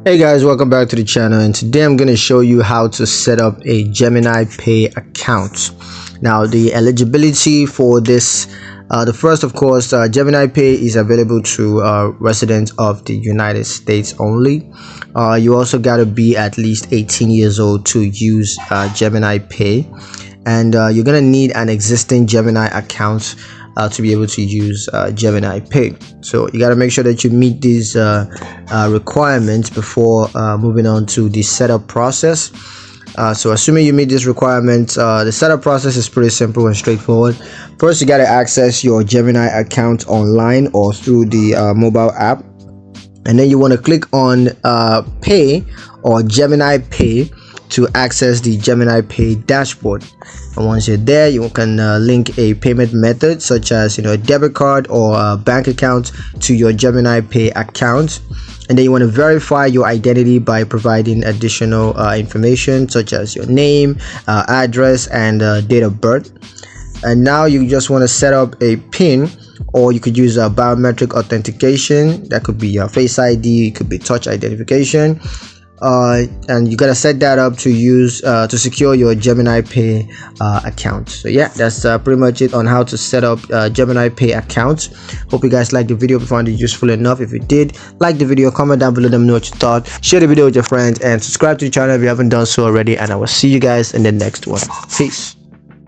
Hey guys, welcome back to the channel, and today I'm going to show you how to set up a Gemini Pay account. Now the eligibility for this, the first of course, Gemini Pay is available to residents of the United States only. You also got to be at least 18 years old to use Gemini Pay, and you're going to need an existing Gemini account to be able to use Gemini Pay. So you got to make sure that you meet these requirements before moving on to the setup process. So assuming you meet these requirements, the setup process is pretty simple and straightforward. First, you got to access your Gemini account online or through the mobile app, and then you want to click on Pay or Gemini Pay to access the Gemini Pay dashboard. And once you're there, you can link a payment method such as a debit card or a bank account to your Gemini Pay account. And then you want to verify your identity by providing additional information such as your name, address, and date of birth. And now you just want to set up a PIN, or you could use a biometric authentication. That could be your Face ID, it could be touch identification. And you gotta set that up to use to secure your Gemini Pay account. So yeah, that's pretty much it on how to set up Gemini Pay account. Hope you guys liked the video. If you found it useful enough, if you did, like the video, comment down below, let me know what you thought, share the video with your friends, and subscribe to the channel if you haven't done so already. And I will see you guys in the next one. Peace.